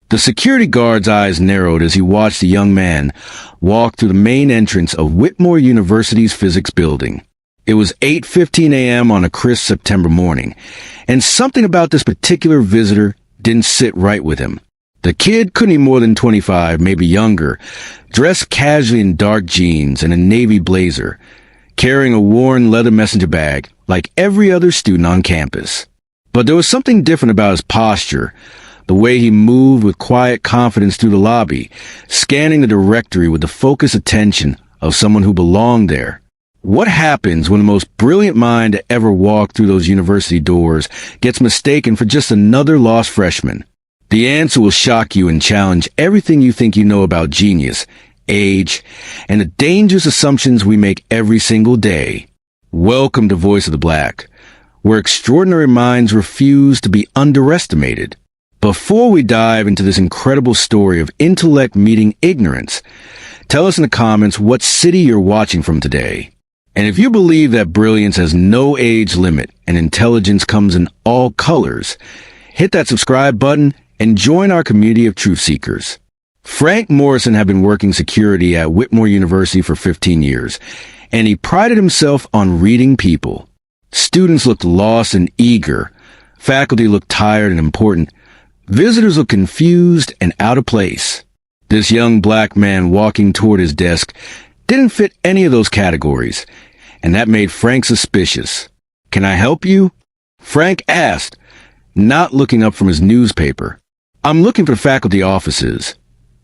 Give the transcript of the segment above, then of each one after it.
The security guard's eyes narrowed as he watched the young man walk through the main entrance of Whitmore University's physics building. It was 8:15 a.m. on a crisp September morning, and something about this particular visitor didn't sit right with him. The kid couldn't be more than 25, maybe younger, dressed casually in dark jeans and a navy blazer, carrying a worn leather messenger bag like every other student on campus. But there was something different about his posture, the way he moved with quiet confidence through the lobby, scanning the directory with the focused attention of someone who belonged there. What happens when the most brilliant mind to ever walk through those university doors gets mistaken for just another lost freshman? The answer will shock you and challenge everything you think you know about genius, age, and the dangerous assumptions we make every single day. Welcome to Voice of the Black, where extraordinary minds refuse to be underestimated. Before we dive into this incredible story of intellect meeting ignorance, tell us in the comments what city you're watching from today. And if you believe that brilliance has no age limit and intelligence comes in all colors, hit that subscribe button and join our community of truth seekers. Frank Morrison had been working security at Whitmore University for 15 years, and he prided himself on reading people. Students looked lost and eager. Faculty looked tired and important. Visitors looked confused and out of place. This young black man walking toward his desk didn't fit any of those categories, and that made Frank suspicious. "Can I help you?" Frank asked, not looking up from his newspaper. "I'm looking for faculty offices,"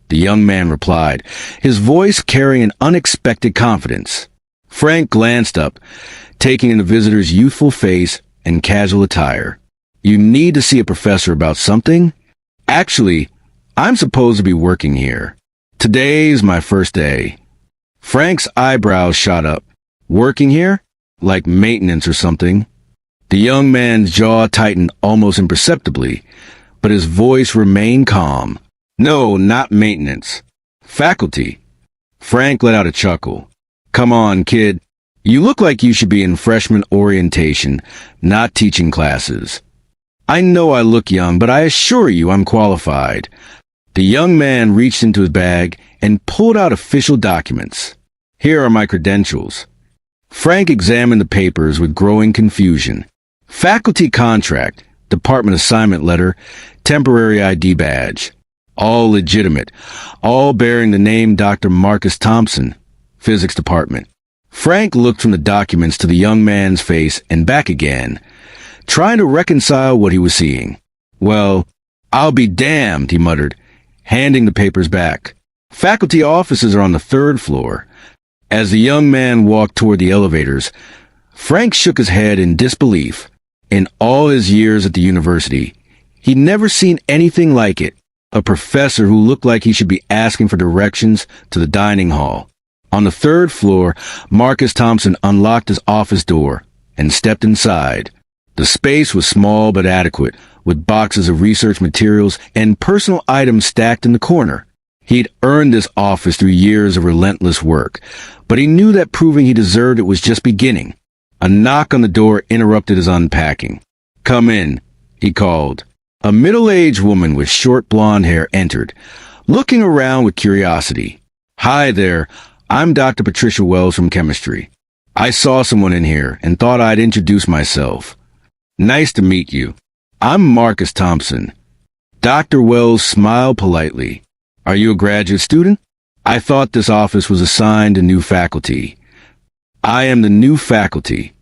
the young man replied, his voice carrying an unexpected confidence. Frank glanced up, taking in the visitor's youthful face and casual attire. "You need to see a professor about something?" "Actually, I'm supposed to be working here. Today's my first day." Frank's eyebrows shot up. "Working here? Like maintenance or something?" The young man's jaw tightened almost imperceptibly, but his voice remained calm. "No, not maintenance. Faculty." Frank let out a chuckle. "Come on, kid. You look like you should be in freshman orientation, not teaching classes." "I know I look young, but I assure you I'm qualified." The young man reached into his bag and pulled out official documents. "Here are my credentials." Frank examined the papers with growing confusion. Faculty contract, department assignment letter, temporary ID badge. All legitimate, all bearing the name Dr. Marcus Thompson, physics department. Frank looked from the documents to the young man's face and back again, trying to reconcile what he was seeing. "Well, I'll be damned," he muttered, handing the papers back. "Faculty offices are on the 3rd floor." As the young man walked toward the elevators, Frank shook his head in disbelief. In all his years at the university, he'd never seen anything like it. A professor who looked like he should be asking for directions to the dining hall. On the 3rd floor, Marcus Thompson unlocked his office door and stepped inside. The space was small but adequate, with boxes of research materials and personal items stacked in the corner. He'd earned this office through years of relentless work, but he knew that proving he deserved it was just beginning. A knock on the door interrupted his unpacking. "Come in," he called. A middle-aged woman with short blonde hair entered, looking around with curiosity. "Hi there, I'm Dr. Patricia Wells from chemistry. I saw someone in here and thought I'd introduce myself." "Nice to meet you. I'm Marcus Thompson." Dr. Wells smiled politely. "Are you a graduate student? I thought this office was assigned to new faculty." "I am the new faculty."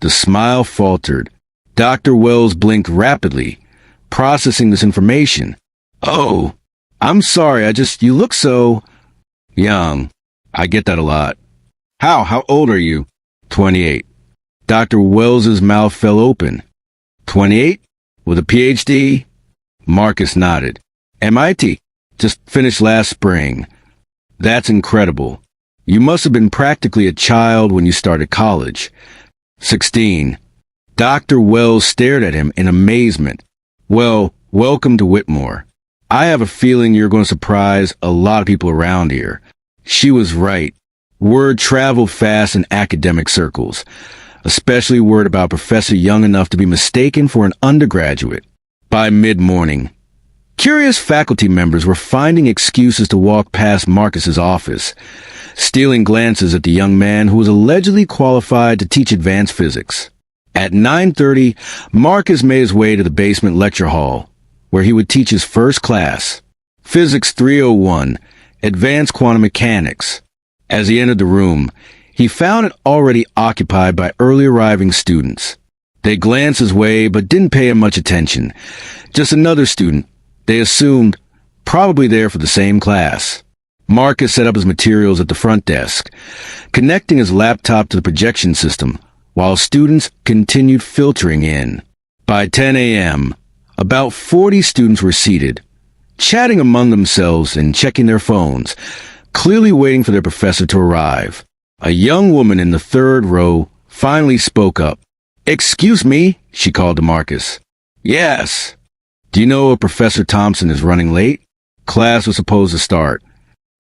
The smile faltered. Dr. Wells blinked rapidly, processing this information. "Oh, I'm sorry, you look so young." "I get that a lot." How old are you?" 28. Dr. Wells's mouth fell open. 28? With a PhD? Marcus nodded. MIT. Just finished last spring. That's incredible. You must have been practically a child when you started college. 16. Dr. Wells stared at him in amazement. "Well, welcome to Whitmore. I have a feeling you're going to surprise a lot of people around here." She was right. Word traveled fast in academic circles, especially word about a professor young enough to be mistaken for an undergraduate. By mid-morning, Curious faculty members were finding excuses to walk past Marcus's office, stealing glances at the young man who was allegedly qualified to teach advanced physics. At 9:30, Marcus made his way to the basement lecture hall, where he would teach his first class, Physics 301, Advanced Quantum Mechanics. As he entered the room, he found it already occupied by early arriving students. They glanced his way but didn't pay him much attention. Just another student, they assumed, probably there for the same class. Marcus set up his materials at the front desk, connecting his laptop to the projection system, while students continued filtering in. By 10 a.m., about 40 students were seated, chatting among themselves and checking their phones, clearly waiting for their professor to arrive. A young woman in the third row finally spoke up. "Excuse me," she called to Marcus. "Yes." "Do you know if Professor Thompson is running late?" Class was supposed to start.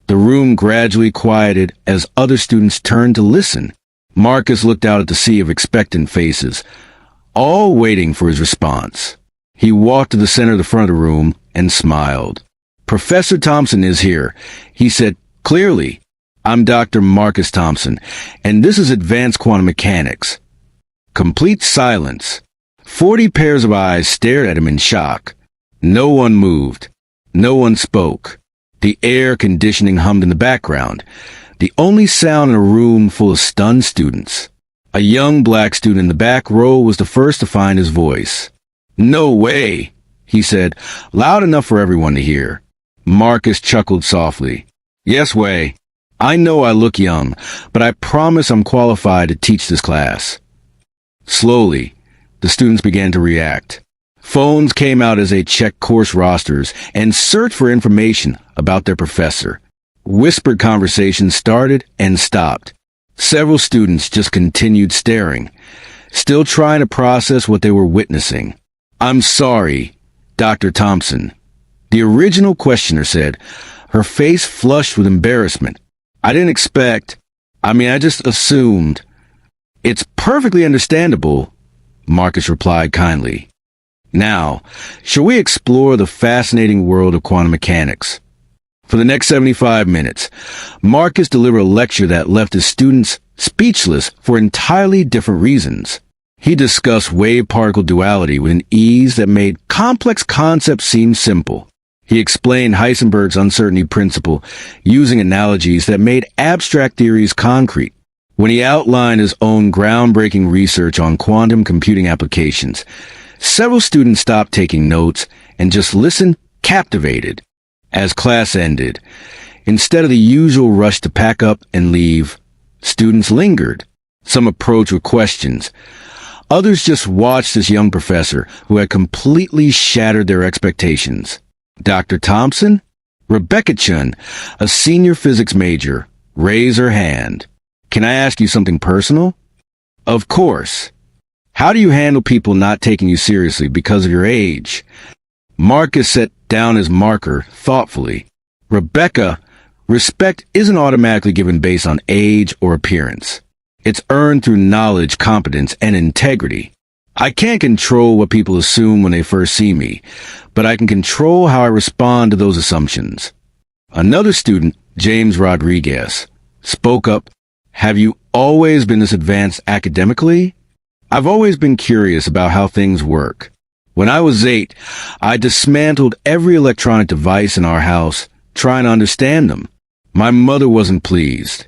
The room gradually quieted as other students turned to listen. Marcus looked out at the sea of expectant faces, all waiting for his response. He walked to the center of the front of the room and smiled. "Professor Thompson is here," he said clearly. "I'm Dr. Marcus Thompson, and this is Advanced Quantum Mechanics." Complete silence. 40 pairs of eyes stared at him in shock. No one moved. No one spoke. The air conditioning hummed in the background, the only sound in a room full of stunned students. A young black student in the back row was the first to find his voice. "No way," he said, loud enough for everyone to hear. Marcus chuckled softly. "Yes way. I know I look young, but I promise I'm qualified to teach this class." Slowly, the students began to react. Phones came out as they checked course rosters and searched for information about their professor. Whispered conversations started and stopped. Several students just continued staring, still trying to process what they were witnessing. "I'm sorry, Dr. Thompson," the original questioner said, her face flushed with embarrassment. I just assumed." "It's perfectly understandable," Marcus replied kindly. "Now, shall we explore the fascinating world of quantum mechanics?" For the next 75 minutes, Marcus delivered a lecture that left his students speechless for entirely different reasons. He discussed wave-particle duality with an ease that made complex concepts seem simple. He explained Heisenberg's uncertainty principle using analogies that made abstract theories concrete. When he outlined his own groundbreaking research on quantum computing applications, several students stopped taking notes and just listened, captivated. As class ended, instead of the usual rush to pack up and leave, students lingered. Some approached with questions. Others just watched this young professor who had completely shattered their expectations. Dr. Thompson? Rebecca Chun, a senior physics major, raised her hand. "Can I ask you something personal?" "Of course." "How do you handle people not taking you seriously because of your age?" Marcus set down his marker thoughtfully. "Rebecca, respect isn't automatically given based on age or appearance. It's earned through knowledge, competence, and integrity. I can't control what people assume when they first see me, but I can control how I respond to those assumptions." Another student, James Rodriguez, spoke up. "Have you always been this advanced academically?" "I've always been curious about how things work. When I was 8, I dismantled every electronic device in our house, trying to understand them. My mother wasn't pleased."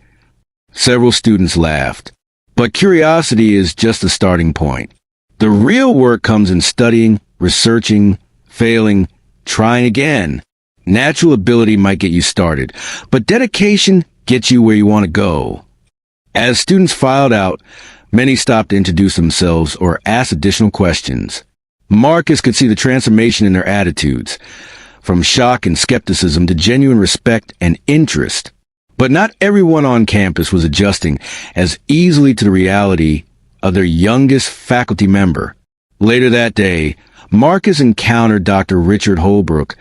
Several students laughed. But curiosity is just the starting point. The real work comes in studying, researching, failing, trying again. Natural ability might get you started, but dedication gets you where you want to go. As students filed out, many stopped to introduce themselves or ask additional questions. Marcus could see the transformation in their attitudes, from shock and skepticism to genuine respect and interest. But not everyone on campus was adjusting as easily to the reality of their youngest faculty member. Later that day, Marcus encountered Dr. Richard Holbrook,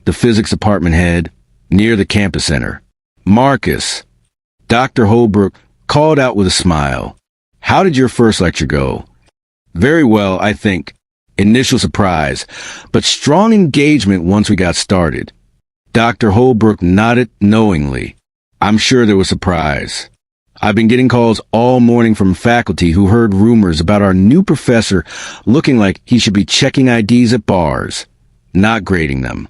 the physics department head, near the campus center. "Marcus," Dr. Holbrook called out with a smile, "how did your first lecture go?" "Very well, I think." Initial surprise, but strong engagement once we got started. Dr. Holbrook nodded knowingly. I'm sure there was surprise. I've been getting calls all morning from faculty who heard rumors about our new professor looking like he should be checking IDs at bars, not grading them.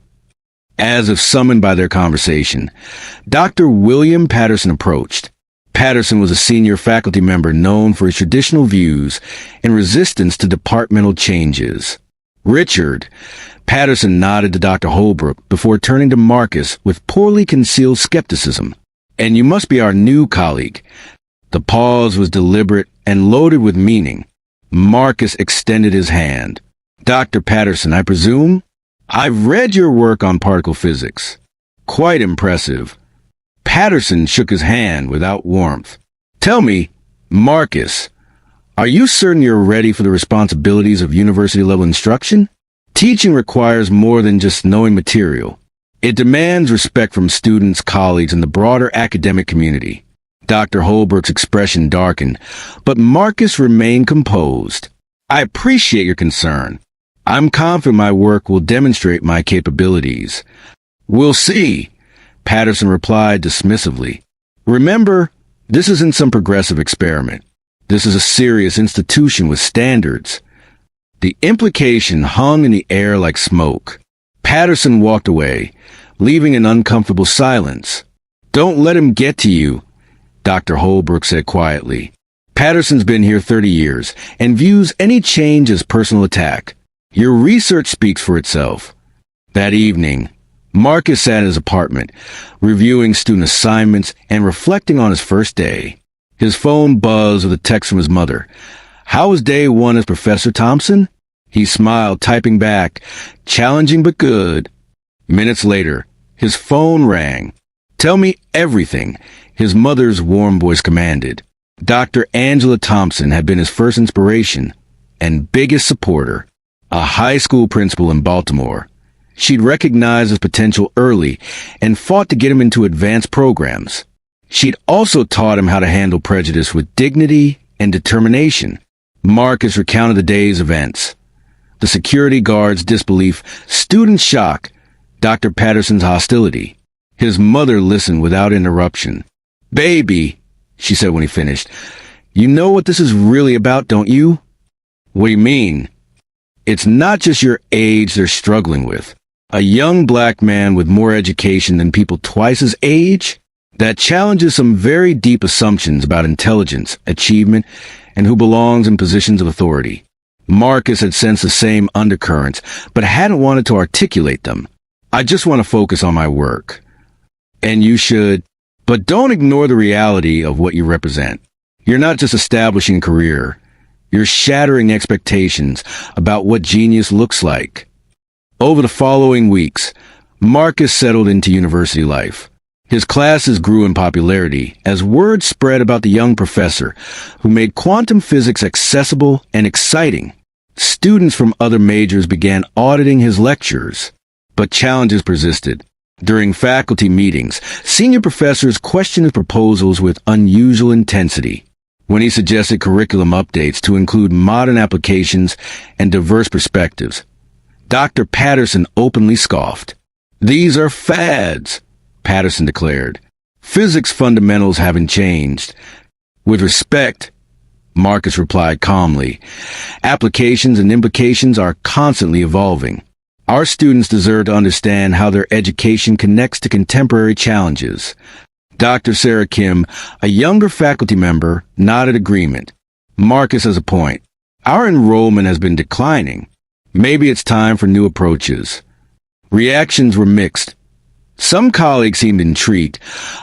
As if summoned by their conversation, Dr. William Patterson approached. Patterson was a senior faculty member known for his traditional views and resistance to departmental changes. Richard, Patterson nodded to Dr. Holbrook before turning to Marcus with poorly concealed skepticism. And you must be our new colleague. The pause was deliberate and loaded with meaning. Marcus extended his hand. Dr. Patterson, I presume? I've read your work on particle physics. Quite impressive. Patterson shook his hand without warmth. Tell me, Marcus, are you certain you're ready for the responsibilities of university-level instruction? Teaching requires more than just knowing material. It demands respect from students, colleagues, and the broader academic community. Dr. Holbrook's expression darkened, but Marcus remained composed. I appreciate your concern. I'm confident my work will demonstrate my capabilities. We'll see, Patterson replied dismissively. Remember, this isn't some progressive experiment. This is a serious institution with standards. The implication hung in the air like smoke. Patterson walked away, leaving an uncomfortable silence. Don't let him get to you, Dr. Holbrook said quietly. Patterson's been here 30 years and views any change as personal attack. Your research speaks for itself. That evening, Marcus sat in his apartment, reviewing student assignments and reflecting on his first day. His phone buzzed with a text from his mother. How was day one as Professor Thompson? He smiled, typing back, challenging but good. Minutes later, his phone rang. Tell me everything, his mother's warm voice commanded. Dr. Angela Thompson had been his first inspiration and biggest supporter, a high school principal in Baltimore. She'd recognized his potential early and fought to get him into advanced programs. She'd also taught him how to handle prejudice with dignity and determination. Marcus recounted the day's events. The security guard's disbelief, student shock, Dr. Patterson's hostility. His mother listened without interruption. Baby, she said when he finished, you know what this is really about, don't you? What do you mean? It's not just your age they're struggling with. A young black man with more education than people twice his age? That challenges some very deep assumptions about intelligence, achievement, and who belongs in positions of authority. Marcus had sensed the same undercurrents, but hadn't wanted to articulate them. I just want to focus on my work. And you should, but don't ignore the reality of what you represent. You're not just establishing a career. You're shattering expectations about what genius looks like. Over the following weeks, Marcus settled into university life. His classes grew in popularity as word spread about the young professor who made quantum physics accessible and exciting. Students from other majors began auditing his lectures, but challenges persisted. During faculty meetings, senior professors questioned his proposals with unusual intensity. When he suggested curriculum updates to include modern applications and diverse perspectives, Dr. Patterson openly scoffed. These are fads, Patterson declared. Physics fundamentals haven't changed. With respect, Marcus replied calmly, applications and implications are constantly evolving. Our students deserve to understand how their education connects to contemporary challenges. Dr. Sarah Kim, a younger faculty member, nodded agreement. Marcus has a point. Our enrollment has been declining. Maybe it's time for new approaches. Reactions were mixed. Some colleagues seemed intrigued,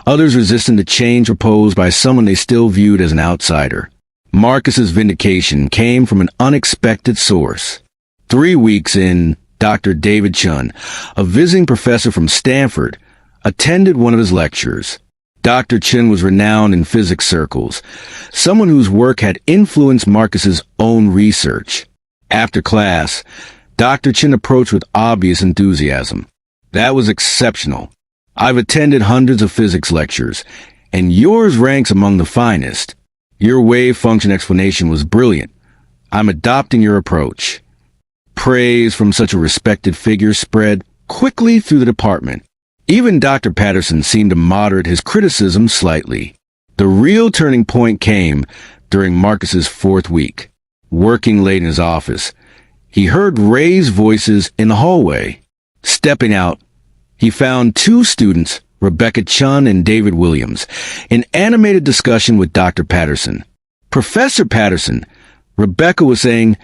others resistant the change proposed by someone they still viewed as an outsider. Marcus's vindication came from an unexpected source. 3 weeks in, Dr. David Chun, a visiting professor from Stanford, attended one of his lectures. Dr. Chun was renowned in physics circles, someone whose work had influenced Marcus's own research. After class, Dr. Chun approached with obvious enthusiasm. That was exceptional. I've attended hundreds of physics lectures, and yours ranks among the finest. Your wave function explanation was brilliant. I'm adopting your approach. Praise from such a respected figure spread quickly through the department. Even Dr. Patterson seemed to moderate his criticism slightly. The real turning point came during Marcus's 4th week. Working late in his office, he heard raised voices in the hallway. Stepping out, he found 2 students, Rebecca Chun and David Williams, in animated discussion with Dr. Patterson. Professor Patterson, Rebecca was saying,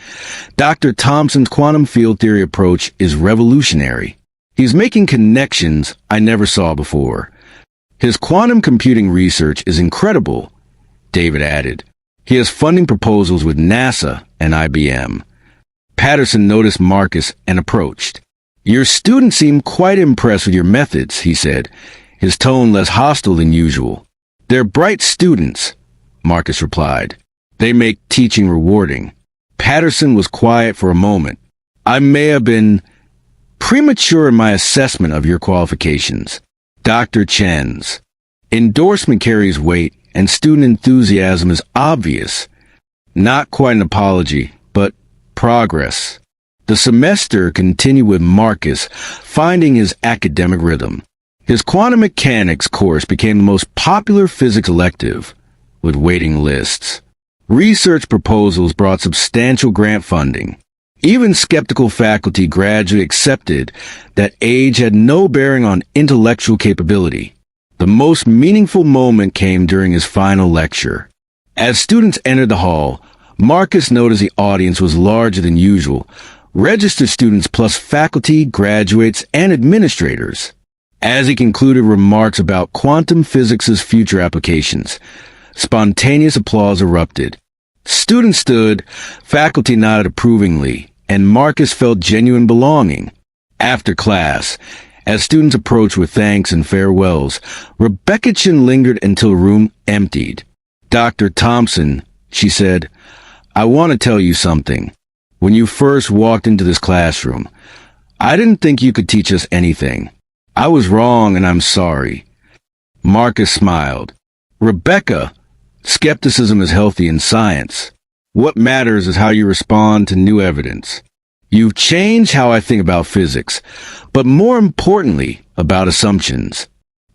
Dr. Thompson's quantum field theory approach is revolutionary. He's making connections I never saw before. His quantum computing research is incredible, David added. He has funding proposals with NASA and IBM. Patterson noticed Marcus and approached. Your students seem quite impressed with your methods, he said, his tone less hostile than usual. They're bright students, Marcus replied. They make teaching rewarding. Patterson was quiet for a moment. I may have been premature in my assessment of your qualifications. Dr. Chen's endorsement carries weight, and student enthusiasm is obvious. Not quite an apology, but progress. The semester continued with Marcus finding his academic rhythm. His quantum mechanics course became the most popular physics elective, with waiting lists. Research proposals brought substantial grant funding. Even skeptical faculty gradually accepted that age had no bearing on intellectual capability. The most meaningful moment came during his final lecture. As students entered the hall, Marcus noticed the audience was larger than usual, registered students plus faculty, graduates, and administrators. As he concluded remarks about quantum physics' future applications, spontaneous applause erupted. Students stood, faculty nodded approvingly, and Marcus felt genuine belonging. After class, as students approached with thanks and farewells, Rebecca Chin lingered until the room emptied. Dr. Thompson, she said, I want to tell you something. When you first walked into this classroom, I didn't think you could teach us anything. I was wrong and I'm sorry. Marcus smiled. Rebecca, skepticism is healthy in science. What matters is how you respond to new evidence. You've changed how I think about physics, but more importantly, about assumptions.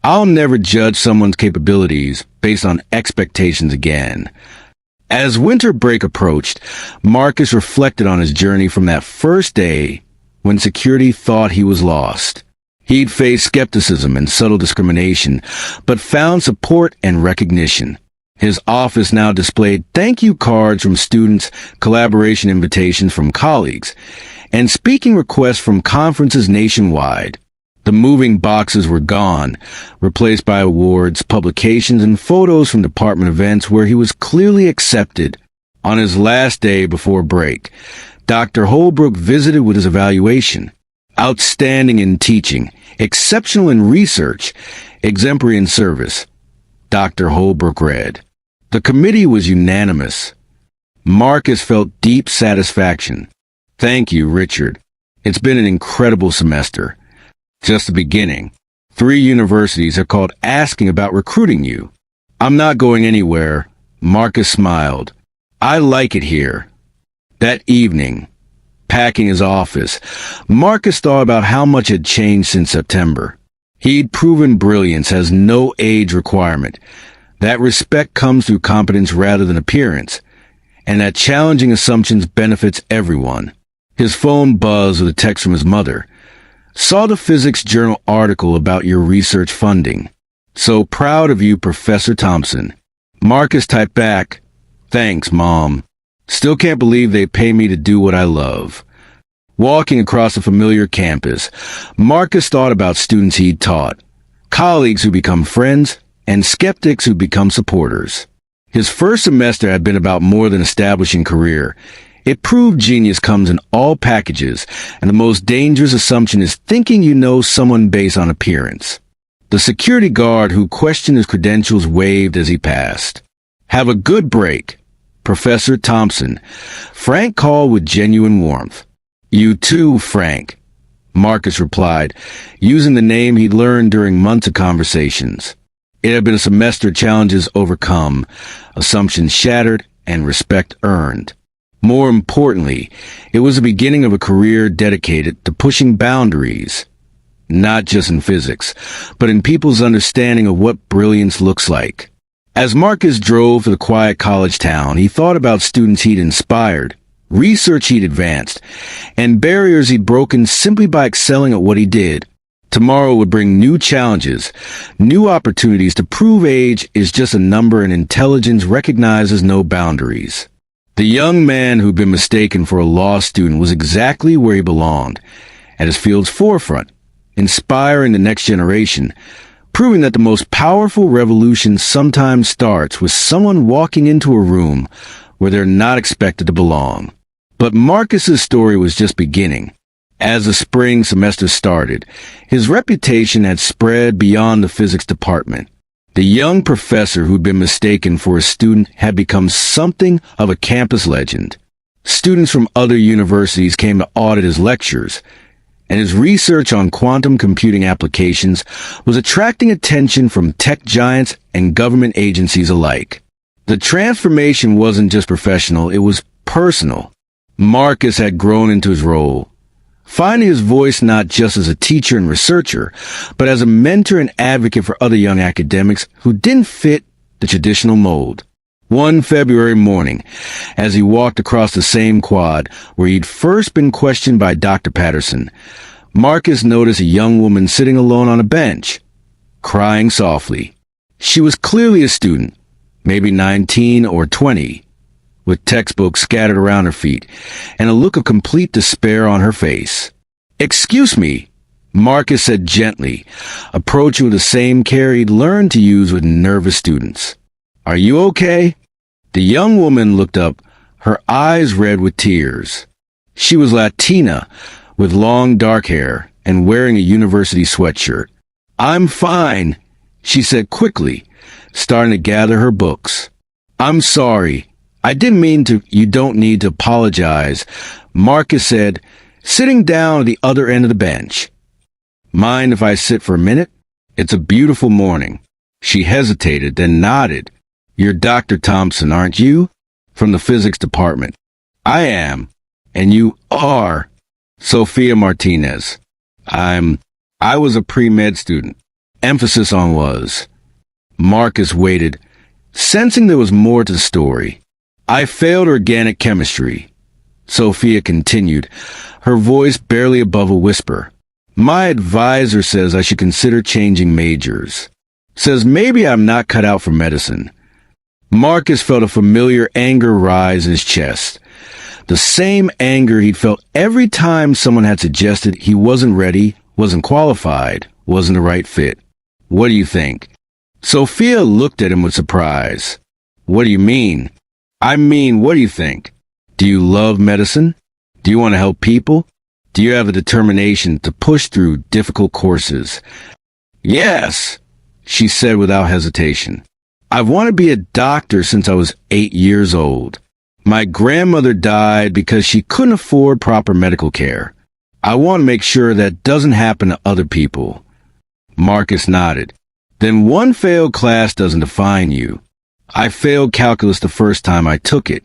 I'll never judge someone's capabilities based on expectations again. As winter break approached, Marcus reflected on his journey from that first day when security thought he was lost. He'd faced skepticism and subtle discrimination, but found support and recognition. His office now displayed thank you cards from students, collaboration invitations from colleagues, and speaking requests from conferences nationwide. The moving boxes were gone, replaced by awards, publications, and photos from department events where he was clearly accepted. On his last day before break, Dr. Holbrook visited with his evaluation. Outstanding in teaching, exceptional in research, exemplary in service, Dr. Holbrook read. The committee was unanimous. Marcus felt deep satisfaction. Thank you, Richard. It's been an incredible semester. Just the beginning. 3 universities have called asking about recruiting you. I'm not going anywhere. Marcus smiled. I like it here. That evening, packing his office, Marcus thought about how much had changed since September. He'd proven brilliance has no age requirement, that respect comes through competence rather than appearance, and that challenging assumptions benefits everyone. His phone buzzed with a text from his mother. Saw the Physics Journal article about your research funding. So proud of you, Professor Thompson. Marcus typed back, Thanks, Mom. Still can't believe they pay me to do what I love. Walking across a familiar campus, Marcus thought about students he'd taught, colleagues who become friends, and skeptics who become supporters. His first semester had been about more than establishing career. It proved genius comes in all packages, and the most dangerous assumption is thinking you know someone based on appearance. The security guard who questioned his credentials waved as he passed. Have a good break, Professor Thompson. Frank called with genuine warmth. You too, Frank, Marcus replied, using the name he'd learned during months of conversations. It had been a semester of challenges overcome, assumptions shattered, and respect earned. More importantly, it was the beginning of a career dedicated to pushing boundaries, not just in physics, but in people's understanding of what brilliance looks like. As Marcus drove to the quiet college town, he thought about students he'd inspired, research he'd advanced, and barriers he'd broken simply by excelling at what he did. Tomorrow would bring new challenges, new opportunities to prove age is just a number and intelligence recognizes no boundaries. The young man who'd been mistaken for a law student was exactly where he belonged, at his field's forefront, inspiring the next generation, proving that the most powerful revolution sometimes starts with someone walking into a room where they're not expected to belong. But Marcus's story was just beginning. As the spring semester started, his reputation had spread beyond the physics department. The young professor who'd been mistaken for a student had become something of a campus legend. Students from other universities came to audit his lectures, and his research on quantum computing applications was attracting attention from tech giants and government agencies alike. The transformation wasn't just professional, it was personal. Marcus had grown into his role, finding his voice not just as a teacher and researcher, but as a mentor and advocate for other young academics who didn't fit the traditional mold. One February morning, as he walked across the same quad where he'd first been questioned by Dr. Patterson, Marcus noticed a young woman sitting alone on a bench, crying softly. She was clearly a student, maybe 19 or 20, with textbooks scattered around her feet and a look of complete despair on her face. "Excuse me," Marcus said gently, approaching with the same care he'd learned to use with nervous students. "Are you okay?" The young woman looked up, her eyes red with tears. She was Latina, with long dark hair and wearing a university sweatshirt. "I'm fine," she said quickly, starting to gather her books. "I'm sorry. I didn't mean to." "You don't need to apologize," Marcus said, sitting down at the other end of the bench. "Mind if I sit for a minute? It's a beautiful morning." She hesitated, then nodded. "You're Dr. Thompson, aren't you? From the physics department." "I am." "And you are?" "Sophia Martinez." I was a pre-med student. Emphasis on was. Marcus waited, sensing there was more to the story. "I failed organic chemistry," Sophia continued, her voice barely above a whisper. "My advisor says I should consider changing majors. Says maybe I'm not cut out for medicine." Marcus felt a familiar anger rise in his chest. The same anger he'd felt every time someone had suggested he wasn't ready, wasn't qualified, wasn't the right fit. "What do you think?" Sophia looked at him with surprise. "What do you mean?" What do you think? Do you love medicine? Do you want to help people? Do you have a determination to push through difficult courses?" "Yes," she said without hesitation. "I've wanted to be a doctor since I was 8 years old. My grandmother died because she couldn't afford proper medical care. I want to make sure that doesn't happen to other people." Marcus nodded. "Then one failed class doesn't define you. I failed calculus the first time I took it."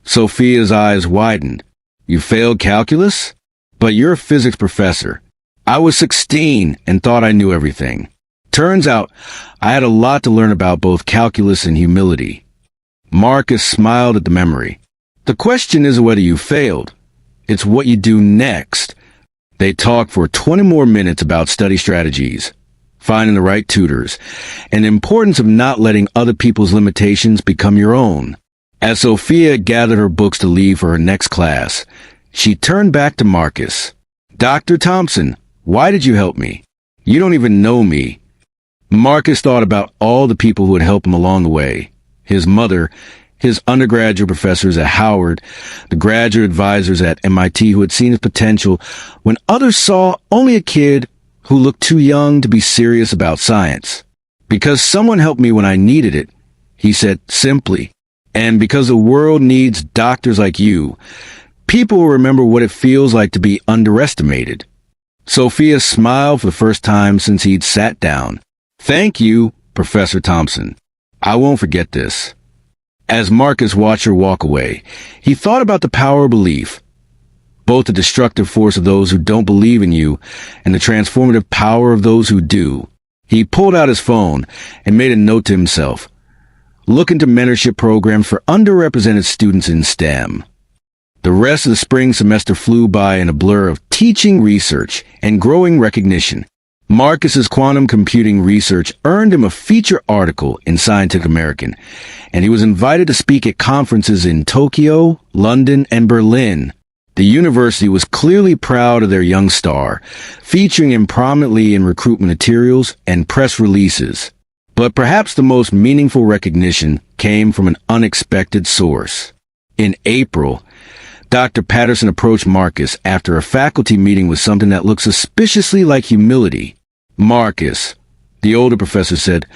Sophia's eyes widened. "You failed calculus? But you're a physics professor. I was 16 and thought I knew everything. Turns out I had a lot to learn about both calculus and humility." Marcus smiled at the memory. "The question isn't whether you failed. It's what you do next." They talked for 20 more minutes about study strategies, finding the right tutors, and the importance of not letting other people's limitations become your own. As Sophia gathered her books to leave for her next class, she turned back to Marcus. "Dr. Thompson, why did you help me? You don't even know me." Marcus thought about all the people who had helped him along the way. His mother, his undergraduate professors at Howard, the graduate advisors at MIT who had seen his potential when others saw only a kid who looked too young to be serious about science. "Because someone helped me when I needed it," he said simply. "And because the world needs doctors like you, people will remember what it feels like to be underestimated." Sophia smiled for the first time since he'd sat down. "Thank you, Professor Thompson. I won't forget this." As Marcus watched her walk away, he thought about the power of belief, both the destructive force of those who don't believe in you and the transformative power of those who do. He pulled out his phone and made a note to himself. Look into mentorship programs for underrepresented students in STEM. The rest of the spring semester flew by in a blur of teaching, research, and growing recognition. Marcus's quantum computing research earned him a feature article in Scientific American, and he was invited to speak at conferences in Tokyo, London, and Berlin. The university was clearly proud of their young star, featuring him prominently in recruitment materials and press releases. But perhaps the most meaningful recognition came from an unexpected source. In April, Dr. Patterson approached Marcus after a faculty meeting with something that looked suspiciously like humility. "Marcus," the older professor said,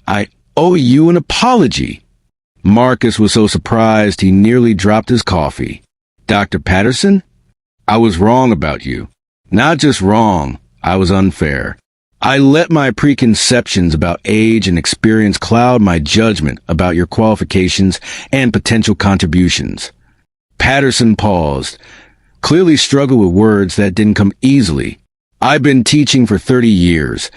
"I owe you an apology." Marcus was so surprised he nearly dropped his coffee. "Dr. Patterson, I was wrong about you. Not just wrong, I was unfair. I let my preconceptions about age and experience cloud my judgment about your qualifications and potential contributions." Patterson paused, clearly struggled with words that didn't come easily. "I've been teaching for 30 years,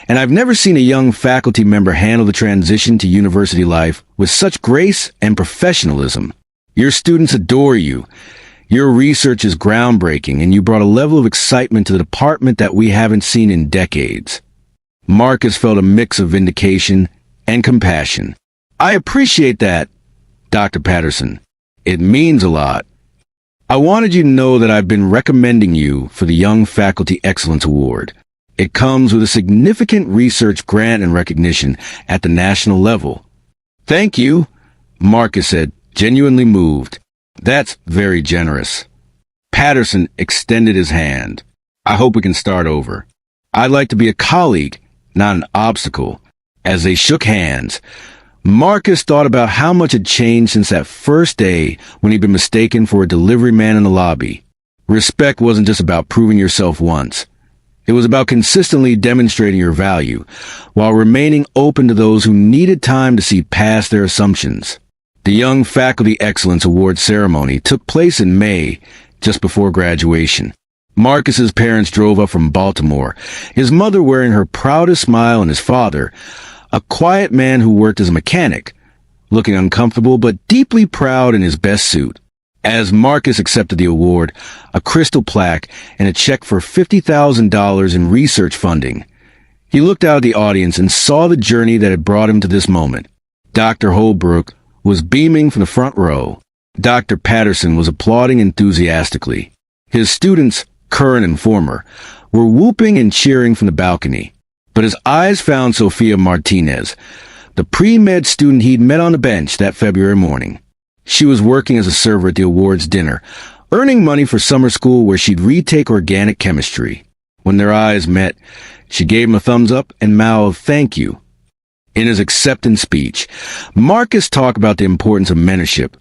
and I've never seen a young faculty member handle the transition to university life with such grace and professionalism. Your students adore you. Your research is groundbreaking, and you brought a level of excitement to the department that we haven't seen in decades." Marcus felt a mix of vindication and compassion. "I appreciate that, Dr. Patterson. It means a lot. I wanted you to know that I've been recommending you for the Young Faculty Excellence Award. It comes with a significant research grant and recognition at the national level." "Thank you," Marcus said, genuinely moved. "That's very generous." Patterson extended his hand. "I hope we can start over. I'd like to be a colleague, not an obstacle." As they shook hands, Marcus thought about how much had changed since that first day when he'd been mistaken for a delivery man in the lobby. Respect wasn't just about proving yourself once. It was about consistently demonstrating your value, while remaining open to those who needed time to see past their assumptions. The Young Faculty Excellence Award ceremony took place in May, just before graduation. Marcus's parents drove up from Baltimore, his mother wearing her proudest smile and his father, a quiet man who worked as a mechanic, looking uncomfortable but deeply proud in his best suit. As Marcus accepted the award, a crystal plaque and a check for $50,000 in research funding, he looked out at the audience and saw the journey that had brought him to this moment. Dr. Holbrook was beaming from the front row. Dr. Patterson was applauding enthusiastically. His students, current and former, were whooping and cheering from the balcony. But his eyes found Sophia Martinez, the pre-med student he'd met on the bench that February morning. She was working as a server at the awards dinner, earning money for summer school where she'd retake organic chemistry. When their eyes met, she gave him a thumbs up and mouthed thank you. In his acceptance speech, Marcus talked about the importance of mentorship,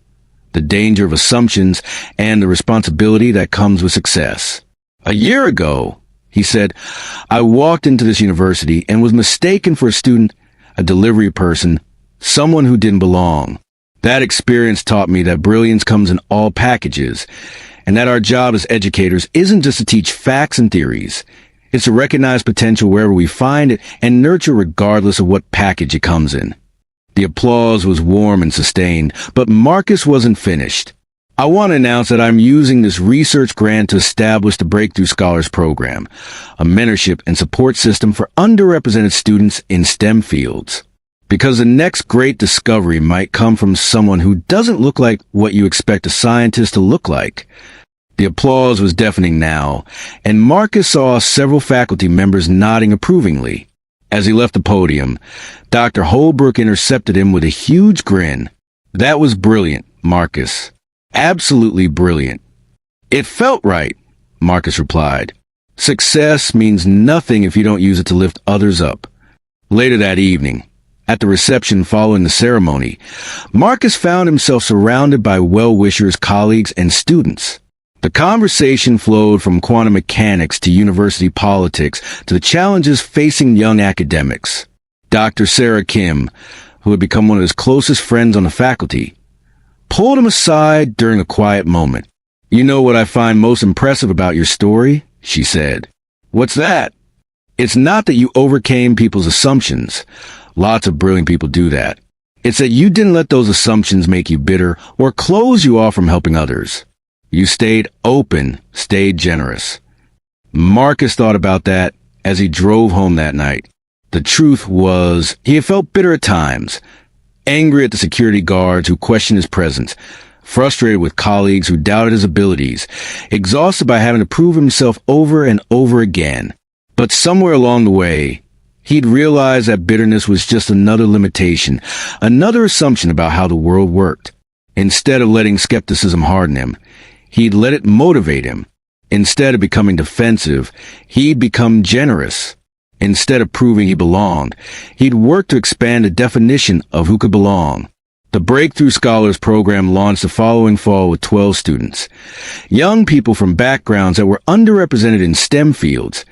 the danger of assumptions, and the responsibility that comes with success. "A year ago," he said, "I walked into this university and was mistaken for a student, a delivery person, someone who didn't belong. That experience taught me that brilliance comes in all packages, and that our job as educators isn't just to teach facts and theories. It's to recognize potential wherever we find it and nurture regardless of what package it comes in." The applause was warm and sustained, but Marcus wasn't finished. "I want to announce that I'm using this research grant to establish the Breakthrough Scholars Program, a mentorship and support system for underrepresented students in STEM fields. Because the next great discovery might come from someone who doesn't look like what you expect a scientist to look like." The applause was deafening now, and Marcus saw several faculty members nodding approvingly. As he left the podium, Dr. Holbrook intercepted him with a huge grin. "That was brilliant, Marcus. Absolutely brilliant." "It felt right," Marcus replied. "Success means nothing if you don't use it to lift others up." Later that evening, at the reception following the ceremony, Marcus found himself surrounded by well-wishers, colleagues, and students. The conversation flowed from quantum mechanics to university politics to the challenges facing young academics. Dr. Sarah Kim, who had become one of his closest friends on the faculty, pulled him aside during a quiet moment. "You know what I find most impressive about your story?" she said. "What's that?" "It's not that you overcame people's assumptions. Lots of brilliant people do that. It's that you didn't let those assumptions make you bitter or close you off from helping others. You stayed open, stayed generous." Marcus thought about that as he drove home that night. The truth was, he had felt bitter at times, angry at the security guards who questioned his presence, frustrated with colleagues who doubted his abilities, exhausted by having to prove himself over and over again. But somewhere along the way, he'd realized that bitterness was just another limitation, another assumption about how the world worked. Instead of letting skepticism harden him, he'd let it motivate him. Instead of becoming defensive, he'd become generous. Instead of proving he belonged, he'd work to expand the definition of who could belong. The Breakthrough Scholars Program launched the following fall with 12 students, young people from backgrounds that were underrepresented in STEM fields,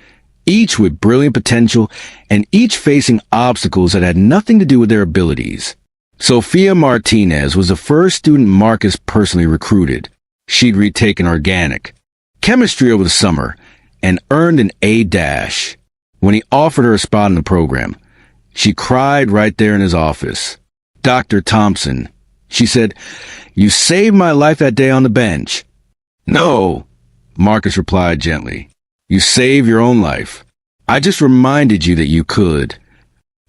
each with brilliant potential and each facing obstacles that had nothing to do with their abilities. Sophia Martinez was the first student Marcus personally recruited. She'd retaken organic chemistry over the summer and earned an A-. When he offered her a spot in the program, she cried right there in his office. "Dr. Thompson," she said, "you saved my life that day on the bench." "No," Marcus replied gently. "You saved your own life. I just reminded you that you could."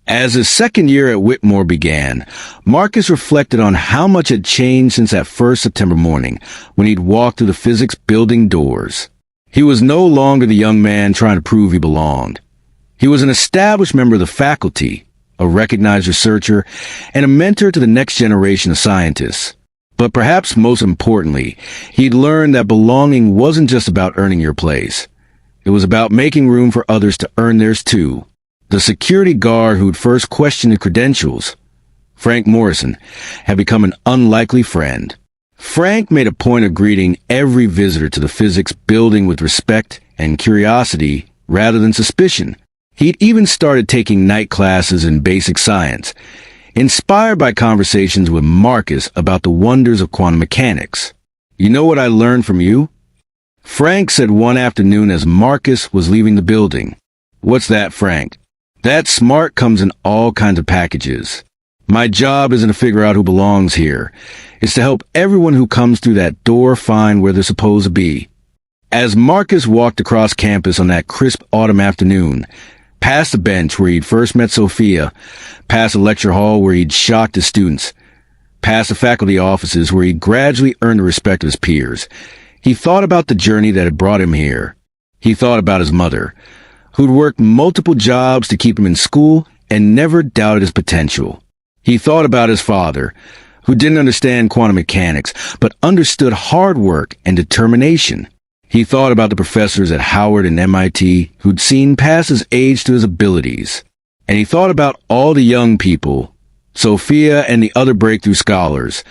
As his second year at Whitmore began, Marcus reflected on how much had changed since that first September morning when he'd walked through the physics building doors. He was no longer the young man trying to prove he belonged. He was an established member of the faculty, a recognized researcher, and a mentor to the next generation of scientists. But perhaps most importantly, he'd learned that belonging wasn't just about earning your place. It was about making room for others to earn theirs too. The security guard who'd first questioned his credentials, Frank Morrison, had become an unlikely friend. Frank made a point of greeting every visitor to the physics building with respect and curiosity rather than suspicion. He'd even started taking night classes in basic science, inspired by conversations with Marcus about the wonders of quantum mechanics. "You know what I learned from you?" Frank said one afternoon as Marcus was leaving the building. "What's that, Frank?" "That smart comes in all kinds of packages. My job isn't to figure out who belongs here. It's to help everyone who comes through that door find where they're supposed to be." As Marcus walked across campus on that crisp autumn afternoon, past the bench where he'd first met Sophia, past the lecture hall where he'd shocked his students, past the faculty offices where he'd gradually earned the respect of his peers, he thought about the journey that had brought him here. He thought about his mother, who'd worked multiple jobs to keep him in school and never doubted his potential. He thought about his father, who didn't understand quantum mechanics, but understood hard work and determination. He thought about the professors at Howard and MIT who'd seen past his age to his abilities. And he thought about all the young people, Sophia and the other breakthrough scholars,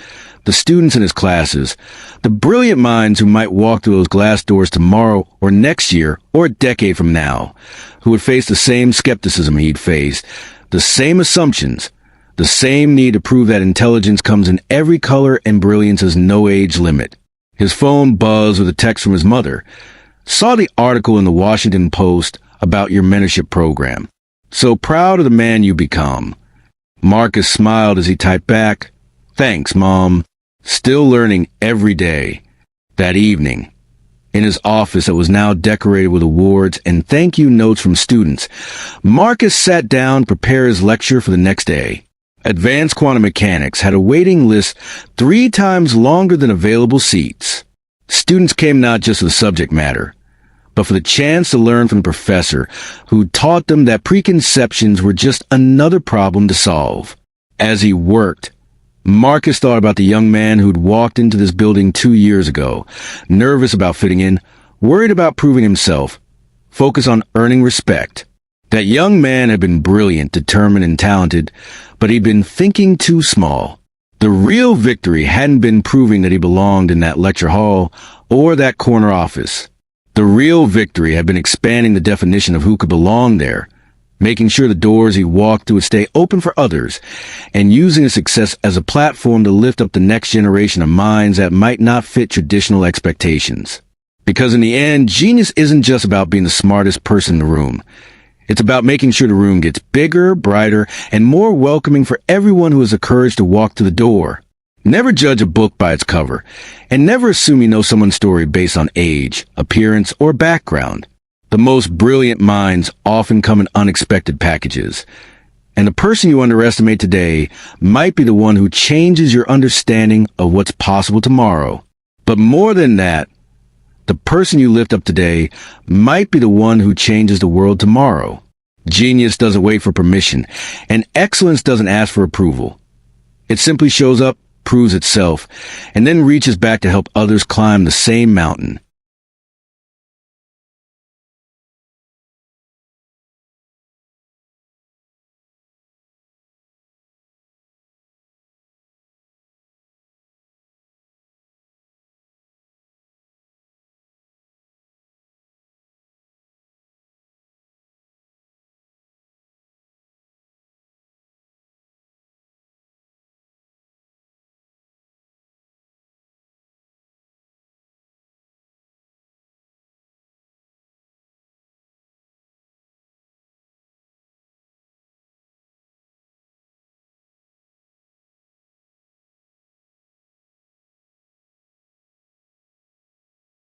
the students in his classes, the brilliant minds who might walk through those glass doors tomorrow or next year or a decade from now, who would face the same skepticism he'd faced, the same assumptions, the same need to prove that intelligence comes in every color and brilliance has no age limit. His phone buzzed with a text from his mother. "Saw the article in the Washington Post about your mentorship program. So proud of the man you become." Marcus smiled as he typed back, "Thanks, Mom. Still learning every day." That evening, in his office that was now decorated with awards and thank you notes from students, Marcus sat down to prepare his lecture for the next day. Advanced Quantum Mechanics had a waiting list 3 times longer than available seats. Students came not just for the subject matter, but for the chance to learn from the professor who taught them that preconceptions were just another problem to solve. As he worked, Marcus thought about the young man who'd walked into this building 2 years ago, nervous about fitting in, worried about proving himself, focused on earning respect. That young man had been brilliant, determined, and talented, but he'd been thinking too small. The real victory hadn't been proving that he belonged in that lecture hall or that corner office. The real victory had been expanding the definition of who could belong there, making sure the doors he walked through would stay open for others, and using his success as a platform to lift up the next generation of minds that might not fit traditional expectations. Because in the end, genius isn't just about being the smartest person in the room. It's about making sure the room gets bigger, brighter, and more welcoming for everyone who has the courage to walk through the door. Never judge a book by its cover, and never assume you know someone's story based on age, appearance, or background. The most brilliant minds often come in unexpected packages, and the person you underestimate today might be the one who changes your understanding of what's possible tomorrow. But more than that, the person you lift up today might be the one who changes the world tomorrow. Genius doesn't wait for permission, and excellence doesn't ask for approval. It simply shows up, proves itself, and then reaches back to help others climb the same mountain.